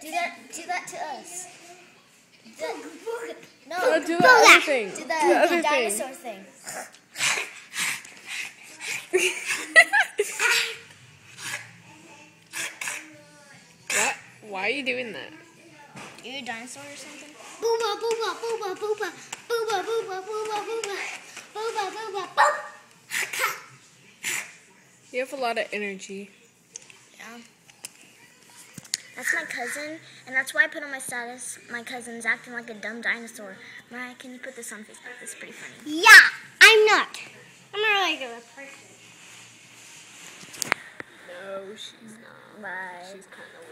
Do that to us. No, do the other thing. Do Do the other dinosaur thing. What? Why are you doing that? Are you a dinosaur or something? Booba, booba, booba, booba, booba, booba, booba, booba, booba, booba, boop. You have a lot of energy. Yeah. That's my cousin, and that's why I put on my status, my cousin's acting like a dumb dinosaur. Mariah, can you put this on Facebook? This is pretty funny. Yeah, I'm not. I'm a regular person. No, she's not. Bye. She's kind of